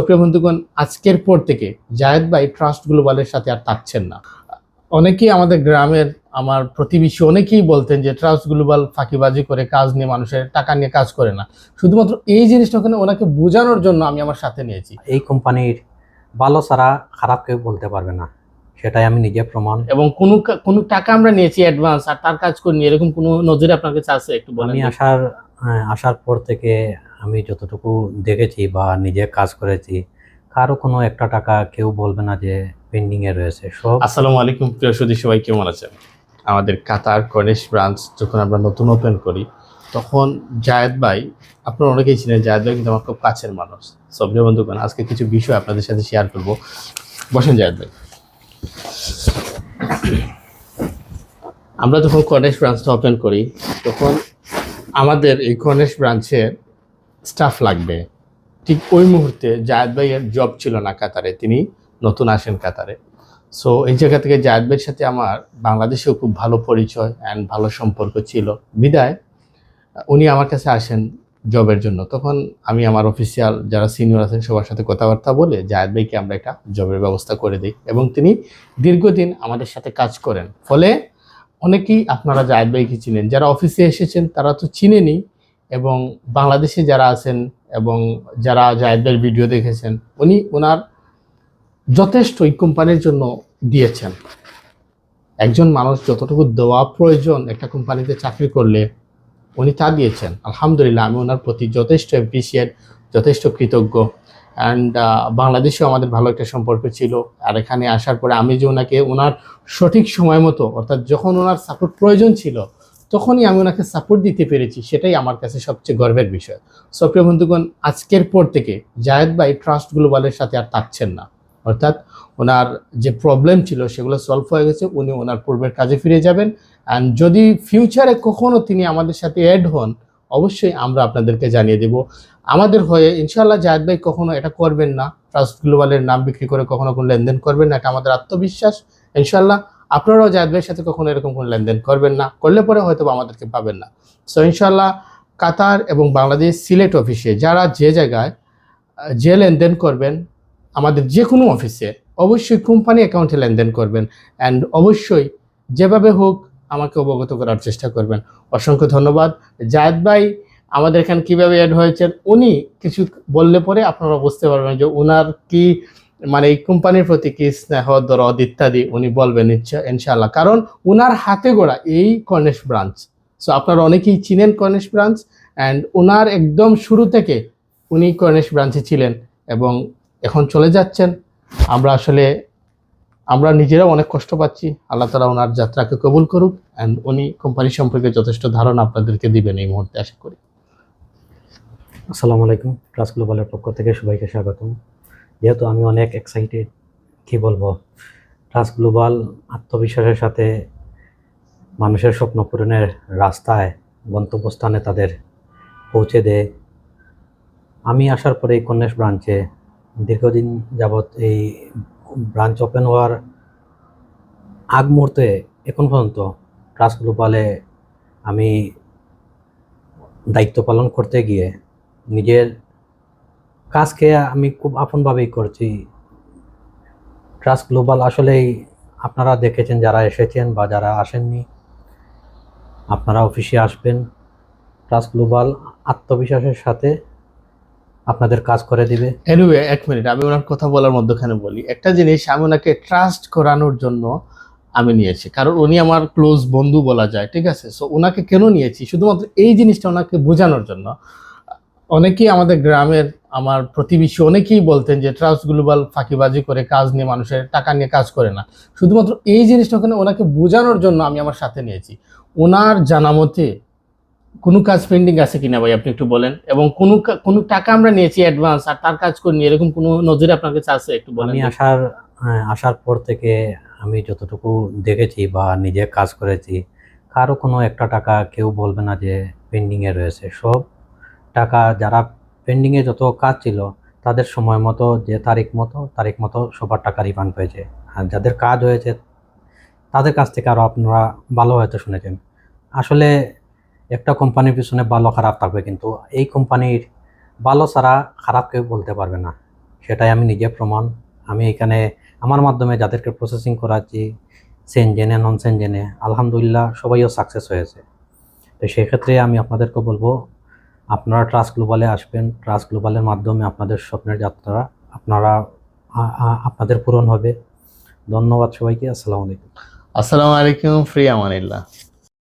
প্রিয় বন্ধুগণ, আজকের পর থেকে জায়েদ ভাই ট্রাস্ট গ্লোবালের সাথে আর থাকছেন না। অনেকেই আমাদের গ্রামের আমার প্রতিবেশী অনেকেই বলতেন যে ট্রাস্ট গ্লোবাল ফাঁকিবাজি করে কাজ নিয়ে, মানুষের টাকা নিয়ে কাজ করে না। শুধুমাত্র এই জিনিসটা ওখানে ওনাকে বোঝানোর জন্য আমি আমার সাথে নিয়েছি। এই কোম্পানির ভালো ছাড়া খারাপ কেউ বলতে পারবে না, সেটাই আমি নিজে প্রমাণ। এবং কোনো টাকা আমরা নিয়েছি অ্যাডভান্স আর তার কাজ করিনি, এরকম কোনো নজরে আপনার কাছে আছে? একটু বলেন। আমি আসার পর থেকে আমি যতটুকু দেখেছি বা নিজে কাজ করেছি, কারো কোনো একটা টাকা কেউ বলবে না যে পেন্ডিং এ রয়েছে সব। আসসালামু আলাইকুম প্রিয় সুধী, সবাই কেমন আছেন? আমাদের কাতার কর্নিশ ব্রাঞ্চ যখন আমরা নতুন ওপেন করি, তখন জায়েদ ভাই, আপনারা অনেকেই ছিলেন, জায়েদ ভাই কিন্তু আমার খুব কাছের মানুষ। প্রিয় বন্ধুগণ, আজকে কিছু বিষয় আপনাদের সাথে শেয়ার করব। বসেন জায়েদ ভাই। আমরা যখন কর্নিশ ব্রাঞ্চটা ওপেন করি, তখন আমাদের এই কর্নিশ ব্রাঞ্চের স্টাফ লাগবে। ঠিক ওই মুহূর্তে জায়েদ ভাইয়ের জব ছিল না কাতারে, তিনি নতুন আসেন কাতারে। এই জায়গা থেকে জায়েদ ভাইয়ের সাথে আমার বাংলাদেশেও খুব ভালো পরিচয় অ্যান্ড ভালো সম্পর্ক ছিল। বিদায় উনি আমার কাছে আসেন জবের জন্য। তখন আমি আমার অফিসিয়াল যারা সিনিয়র আছেন সবার সাথে কথাবার্তা বলে জায়েদ ভাইকে আমরা একটা জবের ব্যবস্থা করে দিই, এবং তিনি দীর্ঘদিন আমাদের সাথে কাজ করেন। ফলে অনেকেই আপনারা জায়েদ ভাইকে চিনেন, যারা অফিসে এসেছেন তারা তো চিনেনই, এবং বাংলাদেশে যারা আছেন এবং যারা জায়েদ ভাইয়ের ভিডিও দেখেছেন, উনি ওনার যথেষ্ট এই কোম্পানির জন্য দিয়েছেন। একজন মানুষ যতটুকু দেওয়া প্রয়োজন একটা কোম্পানিতে চাকরি করলে উনি তা দিয়েছেন। আলহামদুলিল্লাহ, আমি ওনার প্রতি যথেষ্ট অ্যাপ্রিসিয়েট, যথেষ্ট কৃতজ্ঞ। অ্যান্ড বাংলাদেশেও আমাদের ভালো একটা সম্পর্ক ছিল। আর এখানে আসার পরে আমি যে ওনাকে ওনার সঠিক সময় মতো, অর্থাৎ যখন ওনার সাপোর্ট প্রয়োজন ছিল তখনই আমি ওনাকে সাপোর্ট দিতে পেরেছি, সেটাই আমার কাছে সবচেয়ে গর্বের বিষয়। প্রিয় বন্ধুগণ, আজকের পর থেকে জায়েদ ভাই ট্রাস্ট গ্লোবালের সাথে আর থাকছেন না। অর্থাৎ ওনার যে প্রবলেম ছিল সেগুলো সলভ হয়ে গেছে, উনি ওনার পূর্বের কাজে ফিরে যাবেন। অ্যান্ড যদি ফিউচারে কখনো তিনি আমাদের সাথে অ্যাড হন, অবশ্যই আমরা আপনাদেরকে জানিয়ে দেব। আমাদের হয়ে ইনশাআল্লাহ জায়েদ ভাই কখনো এটা করবেন না, ট্রাস্ট গ্লোবালের নাম বিক্রি করে কখনো কোনো লেনদেন করবেন না, এটা আমাদের আত্মবিশ্বাস। ইনশাআল্লাহ আপনারাও জায়েদ ভাইয়ের সাথে কখনো এরকম কোনো লেনদেন করবেন না, করলে পরে হয়তো আমাদেরকে পাবেন না। ইনশাআল্লাহ কাতার এবং বাংলাদেশ সিলেট অফিসে যারা যে জায়গায় যে লেনদেন করবেন, আমাদের যে কোনো অফিসে অবশ্যই কোম্পানি অ্যাকাউন্টে লেনদেন করবেন। অ্যান্ড অবশ্যই যেভাবে হোক আমাকে অবগত করার চেষ্টা করবেন। অসংখ্য ধন্যবাদ। জায়েদ ভাই আমাদের এখানে কীভাবে অ্যাড হয়েছেন উনি কিছু বললে পরে আপনারা বুঝতে পারবেন যে ওনার কি মানে এই কোম্পানির প্রতি কি স্নেহ দরদ ইত্যাদি উনি বলবেন ইনশাআল্লাহ, কারণ ওনার হাতে গড়া এই কর্নিশ ব্রাঞ্চ। আপনারা অনেকেই চিনেন কর্নিশ ব্রাঞ্চ, অ্যান্ড ওনার একদম শুরু থেকে উনি কর্নিশ ব্রাঞ্চে ছিলেন এবং এখন চলে যাচ্ছেন। আমরা নিজেরাও অনেক কষ্ট পাচ্ছি। আল্লাহ তাআলা ওনার যাত্রাকে কবুল করুক, অ্যান্ড উনি কোম্পানি সম্পর্কে যথেষ্ট ধারণা আপনাদেরকে দিবেন এই মুহূর্তে, আশা করি। আসসালামু আলাইকুম, ট্রাস্ট গ্লোবালের পক্ষ থেকে সবাইকে স্বাগতম। যেহেতু আমি অনেক এক্সাইটেড, কি বলবো, ট্রাস্ট গ্লোবাল আত্মবিশ্বাসের সাথে মানুষের স্বপ্ন পূরণের রাস্তায় গন্তব্যস্থানে তাদের পৌঁছে দেয়। আমি আসার পরে এই কর্নিশ ব্রাঞ্চে দীর্ঘদিন যাবৎ এই ব্রাঞ্চ ওপেন হওয়ার আগ মুহূর্তে এখন পর্যন্ত ট্রাস্ট গ্লোবালে আমি দায়িত্ব পালন করতে গিয়ে নিজের কাজকে আমি খুব আপনভাবেই করছি। ট্রাস্ট গ্লোবাল আসলেই আপনারা দেখেছেন, যারা এসেছেন বা যারা আসেননি, আপনারা অফিসে আসবেন। ট্রাস্ট গ্লোবাল আত্মবিশ্বাসের সাথে আপনাদের কাজ করে দিবে। এনিওয়ে, এক মিনিট, আমি ওনার কথা বলার মধ্যখানে বলি একটা জিনিস। আমি ওনাকে ট্রাস্ট করানোর জন্য আমি নিয়েছি, কারণ উনি আমার ক্লোজ বন্ধু বলা যায়, ঠিক আছে? ওনাকে কেন নিয়েছি? শুধুমাত্র এই জিনিসটা ওনাকে বোঝানোর জন্য। অনেকেই আমাদের গ্রামের আমার প্রতিবেশী অনেকেই বলতেন যে ট্রাস্ট গ্লোবাল ফাঁকিবাজি করে কাজ নিয়ে, মানুষের টাকা নিয়ে কাজ করে না। শুধুমাত্র এই জিনিসটা ওনাকে বোঝানোর জন্য আমি আমার সাথে নিয়েছি। ওনার জানা মতে কোনো কাজ পেন্ডিং আছে কিনা ভাই আপনি একটু বলেন, এবং কোনো টাকা আমরা নিয়েছি অ্যাডভান্স আর তার কাজ করিনি, এরকম কোনো নজরে আপনার কাছে আছে? একটু বলেন। আমি আসার পর থেকে আমি যতটুকু দেখেছি বা নিজে কাজ করেছি, কারো কোনো একটা টাকা কেউ বলবে না যে পেন্ডিং এ রয়েছে সব টাকা। যারা পেন্ডিং এ যত কাজ ছিল তাদের সময় মতো, যে তারিখ মতো সবার টাকা রিফান্ড হয়েছে। আর যাদের কাজ হয়েছে তাদের কাছ থেকে আরও আপনারা ভালো হয়তো শুনেছেন। আসলে একটা কোম্পানির পিছনে ভালো খারাপ থাকবে, কিন্তু এই কোম্পানির ভালো ছাড়া খারাপ কেউ বলতে পারবে না, সেটাই আমি নিজে প্রমাণ। আমি এখানে আমার মাধ্যমে যাদেরকে প্রসেসিং করাচ্ছি, সেনজেনে নন সেনজেনে, আলহামদুলিল্লাহ সবাইও সাকসেস হয়েছে। তো সেক্ষেত্রে আমি আপনাদেরকে বলবো, আপনারা ট্রাস্ট গ্লোবালে আসবেন। ট্রাস্ট গ্লোবালের মাধ্যমে আপনাদের স্বপ্নের যাত্রা আপনাদের পূরণ হবে। ধন্যবাদ সবাইকে। আসসালামু আলাইকুম। আসসালামু আলাইকুম, ফ্রি আমানিল্লাহ।